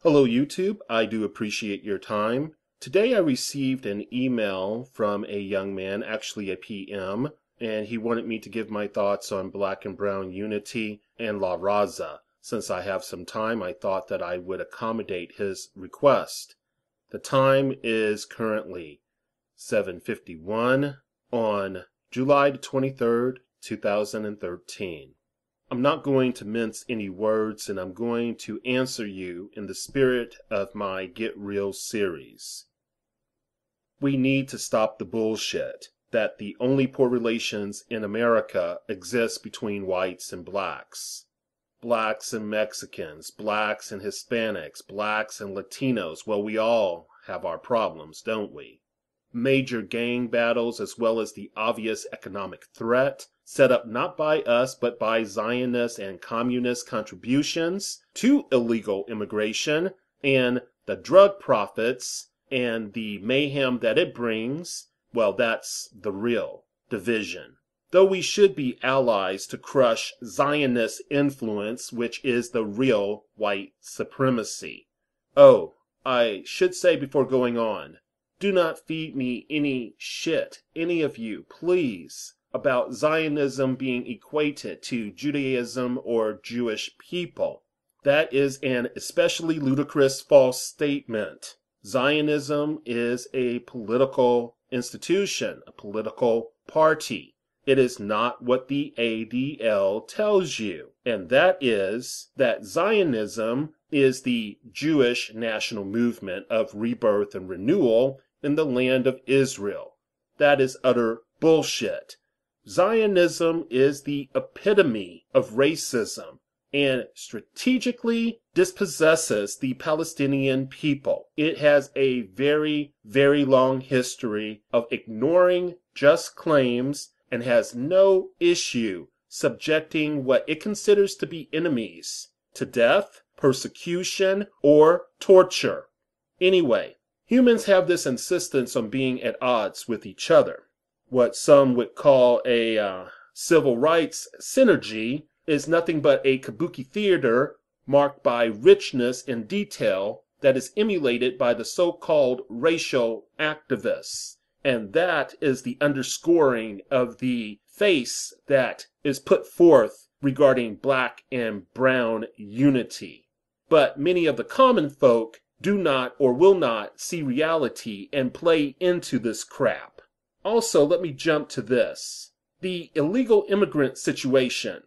Hello YouTube, I do appreciate your time. Today I received an email from a young man, actually a PM, and he wanted me to give my thoughts on Black and Brown unity and La Raza. Since I have some time, I thought that I would accommodate his request. The time is currently 7:51 on July the 23rd, 2013. I'm not going to mince any words, and I'm going to answer you in the spirit of my Get Real series. We need to stop the bullshit that the only poor relations in America exist between whites and blacks. Blacks and Mexicans, blacks and Hispanics, blacks and Latinos. Well, we all have our problems, don't we? Major gang battles, as well as the obvious economic threat set up not by us but by Zionist and communist contributions to illegal immigration, and the drug profits and the mayhem that it brings. Well, that's the real division. Though we should be allies to crush Zionist influence, which is the real white supremacy. Oh, I should say before going on, do not feed me any shit, any of you, please, about Zionism being equated to Judaism or Jewish people. That is an especially ludicrous false statement. Zionism is a political institution, a political party. It is not what the ADL tells you, and that is that Zionism is the Jewish national movement of rebirth and renewal in the land of Israel. That is utter bullshit. Zionism is the epitome of racism and strategically dispossesses the Palestinian people. It has a very, very long history of ignoring just claims and has no issue subjecting what it considers to be enemies to death, persecution, or torture. Anyway, humans have this insistence on being at odds with each other. What some would call a civil rights synergy is nothing but a kabuki theater marked by richness and detail that is emulated by the so-called racial activists. And that is the underscoring of the face that is put forth regarding black and brown unity. But many of the common folk do not or will not see reality and play into this crap. Also, let me jump to this. The illegal immigrant situation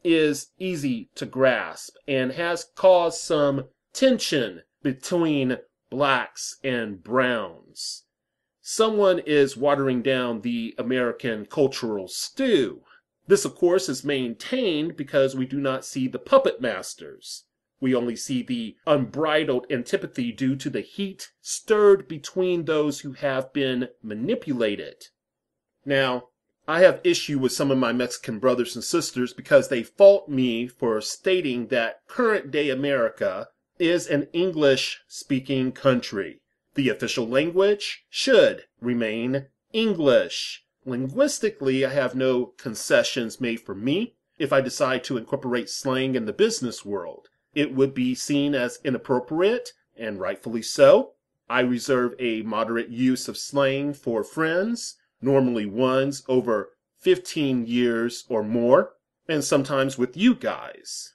is easy to grasp and has caused some tension between blacks and browns. Someone is watering down the American cultural stew. This, of course, is maintained because we do not see the puppet masters. We only see the unbridled antipathy due to the heat stirred between those who have been manipulated. Now, I have issue with some of my Mexican brothers and sisters because they fault me for stating that current-day America is an English-speaking country. The official language should remain English. Linguistically, I have no concessions made for me. If I decide to incorporate slang in the business world, it would be seen as inappropriate, and rightfully so. I reserve a moderate use of slang for friends, normally ones over 15 years or more, and sometimes with you guys.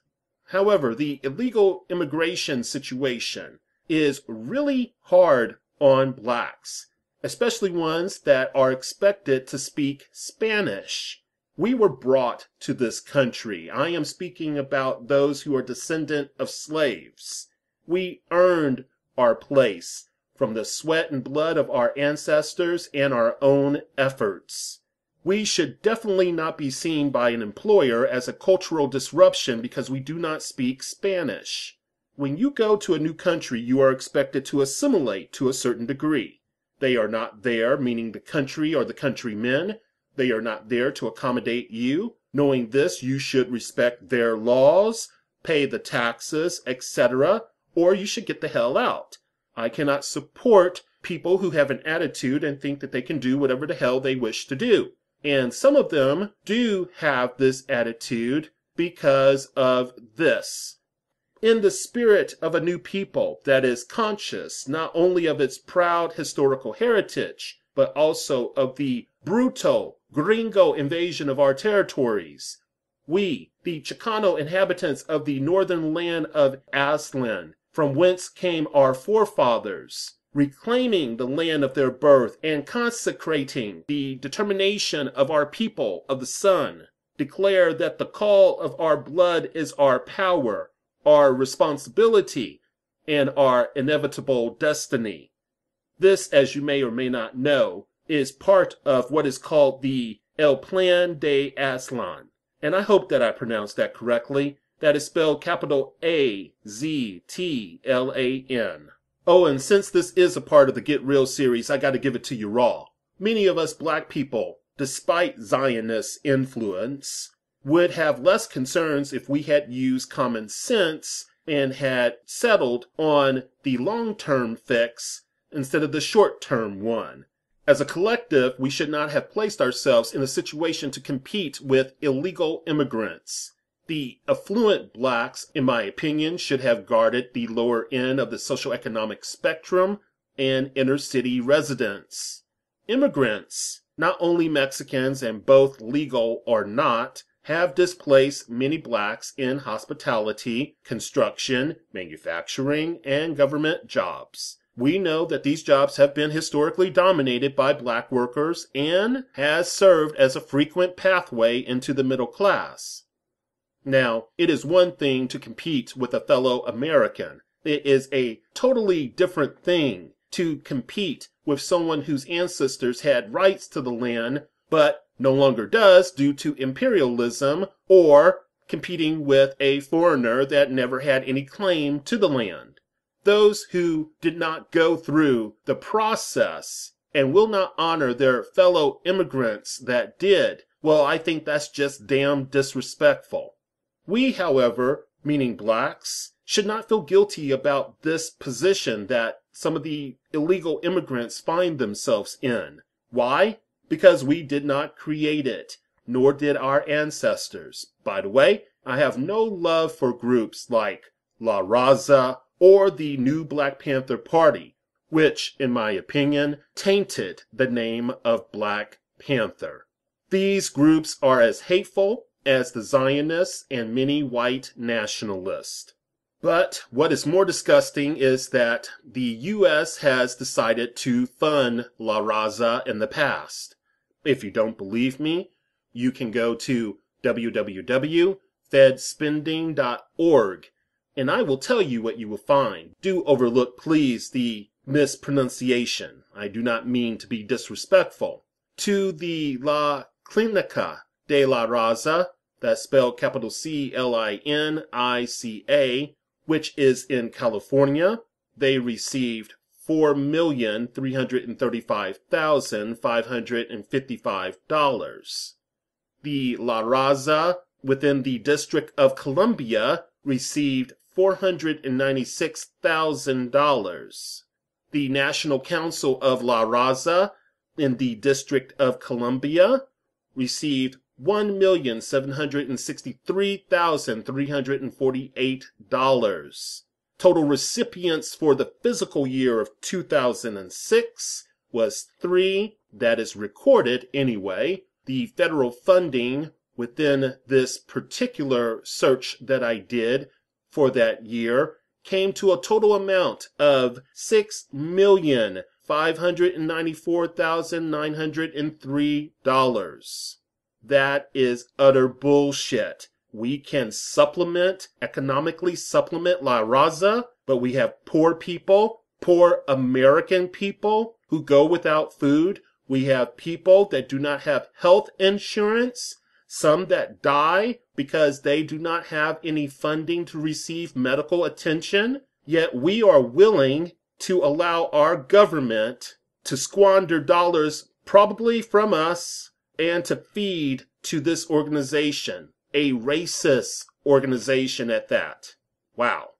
However, the illegal immigration situation is really hard on blacks, especially ones that are expected to speak Spanish. We were brought to this country. I am speaking about those who are descendant of slaves. We earned our place from the sweat and blood of our ancestors and our own efforts. We should definitely not be seen by an employer as a cultural disruption because we do not speak Spanish. When you go to a new country, you are expected to assimilate to a certain degree. They are not there, meaning the country or the countrymen. They are not there to accommodate you. Knowing this, you should respect their laws, pay the taxes, etc., or you should get the hell out. I cannot support people who have an attitude and think that they can do whatever the hell they wish to do. And some of them do have this attitude because of this. in the spirit of a new people that is conscious not only of its proud historical heritage, but also of the brutal gringo invasion of our territories. We, the Chicano inhabitants of the northern land of Aztlan, from whence came our forefathers, reclaiming the land of their birth and consecrating the determination of our people of the sun, declare that the call of our blood is our power, our responsibility, and our inevitable destiny. This, as you may or may not know, is part of what is called the El Plan de Aztlan. And I hope that I pronounced that correctly. That is spelled capital A-Z-T-L-A-N. Oh, and since this is a part of the Get Real series, I got to give it to you raw. Many of us black people, despite Zionist influence, would have less concerns if we had used common sense and had settled on the long-term fix instead of the short-term one. As a collective, we should not have placed ourselves in a situation to compete with illegal immigrants. The affluent blacks, in my opinion, should have guarded the lower end of the socioeconomic spectrum and inner city residents. Immigrants, not only Mexicans and both legal or not, have displaced many blacks in hospitality, construction, manufacturing, and government jobs. We know that these jobs have been historically dominated by black workers and has served as a frequent pathway into the middle class. Now, it is one thing to compete with a fellow American. It is a totally different thing to compete with someone whose ancestors had rights to the land, but no longer does due to imperialism, or competing with a foreigner that never had any claim to the land. Those who did not go through the process and will not honor their fellow immigrants that did, well, I think that's just damn disrespectful. We, however, meaning blacks, should not feel guilty about this position that some of the illegal immigrants find themselves in. Why? Because we did not create it, nor did our ancestors. By the way, I have no love for groups like La Raza or the new Black Panther Party, which, in my opinion, tainted the name of Black Panther. These groups are as hateful as the Zionists and many white nationalists. But what is more disgusting is that the U.S. has decided to fund La Raza in the past. If you don't believe me, you can go to www.fedspending.org and I will tell you what you will find. Do overlook, please, the mispronunciation. I do not mean to be disrespectful. To the La Clinica de la Raza, that's spelled capital C-L-I-N-I-C-A, which is in California, they received $4,335,555. The La Raza within the District of Columbia received $496,000. The National Council of La Raza in the District of Columbia received $1,763,348. Total recipients for the fiscal year of 2006 was 3, that is recorded anyway. The federal funding within this particular search that I did for that year came to a total amount of $6,594,903. That is utter bullshit. We can economically supplement La Raza, but we have poor people, poor American people who go without food. We have people that do not have health insurance, some that die because they do not have any funding to receive medical attention. Yet we are willing to allow our government to squander dollars, probably from us, and to feed to this organization, a racist organization at that. Wow.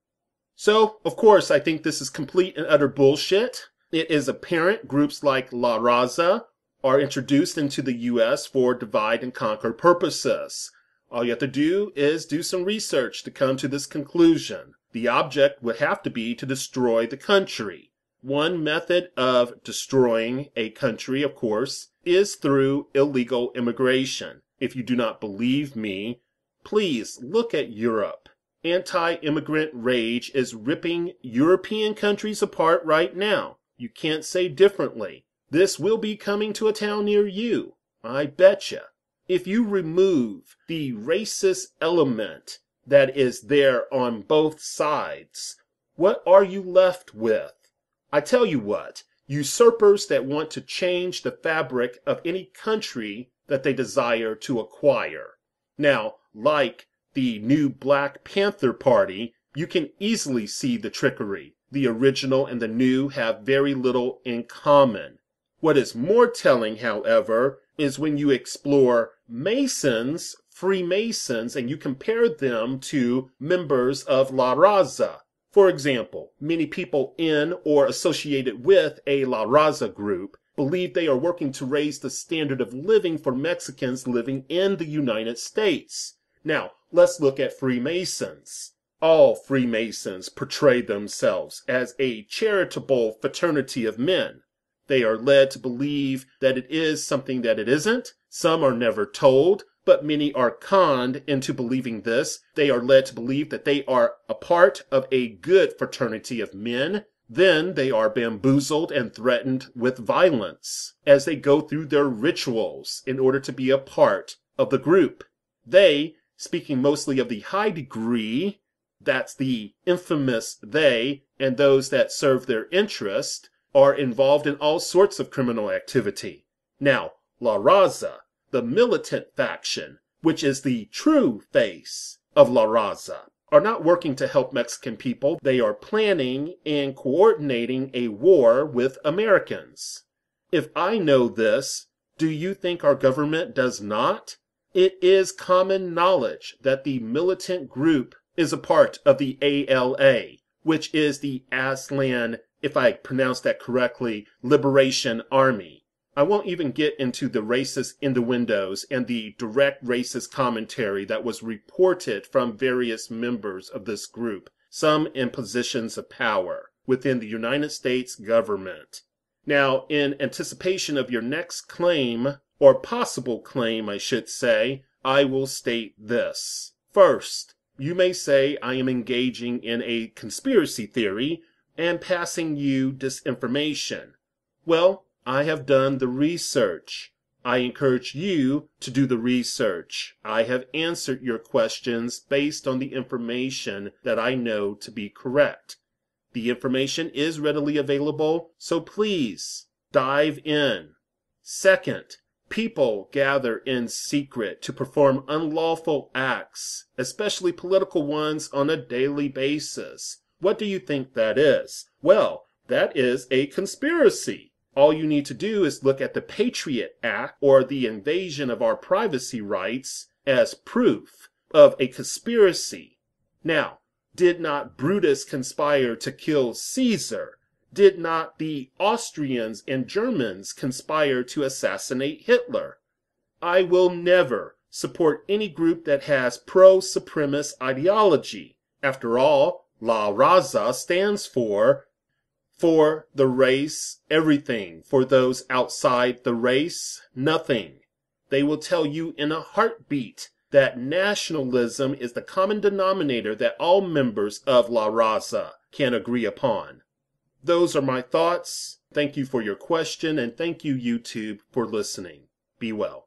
So, of course, I think this is complete and utter bullshit. It is apparent groups like La Raza are introduced into the U.S. for divide and conquer purposes. All you have to do is do some research to come to this conclusion. The object would have to be to destroy the country. One method of destroying a country, of course, is through illegal immigration. If you do not believe me, please look at Europe. Anti-immigrant rage is ripping European countries apart right now. You can't say differently. This will be coming to a town near you. I betcha. If you remove the racist element that is there on both sides, what are you left with? I tell you what, usurpers that want to change the fabric of any country that they desire to acquire. Now, like the new Black Panther Party, you can easily see the trickery. The original and the new have very little in common. What is more telling, however, is when you explore Masons, Freemasons, and you compare them to members of La Raza. For example, many people in or associated with a La Raza group believe they are working to raise the standard of living for Mexicans living in the United States. Now, let's look at Freemasons. All Freemasons portray themselves as a charitable fraternity of men. They are led to believe that it is something that it isn't. Some are never told, but many are conned into believing this. They are led to believe that they are a part of a good fraternity of men. Then they are bamboozled and threatened with violence as they go through their rituals in order to be a part of the group. They, speaking mostly of the high degree, that's the infamous they, and those that serve their interest, are involved in all sorts of criminal activity. Now, La Raza, the militant faction, which is the true face of La Raza, are not working to help Mexican people. They are planning and coordinating a war with Americans. If I know this, do you think our government does not? It is common knowledge that the militant group is a part of the ALA, which is the Aslan, if I pronounce that correctly, Liberation Army. I won't even get into the racist innuendos and the direct racist commentary that was reported from various members of this group, some in positions of power within the United States government. Now, in anticipation of your next claim, or possible claim, I should say, I will state this. First, you may say I am engaging in a conspiracy theory and passing you disinformation. Well, I have done the research. I encourage you to do the research. I have answered your questions based on the information that I know to be correct. The information is readily available, so please dive in. Second, people gather in secret to perform unlawful acts, especially political ones, on a daily basis. What do you think that is? Well, that is a conspiracy. All you need to do is look at the Patriot Act, or the invasion of our privacy rights, as proof of a conspiracy. Now, did not Brutus conspire to kill Caesar? Did not the Austrians and Germans conspire to assassinate Hitler? I will never support any group that has pro-supremacist ideology. After all, La Raza stands for the race, everything. For those outside the race, nothing. They will tell you in a heartbeat that nationalism is the common denominator that all members of La Raza can agree upon. Those are my thoughts. Thank you for your question, and thank you, YouTube, for listening. Be well.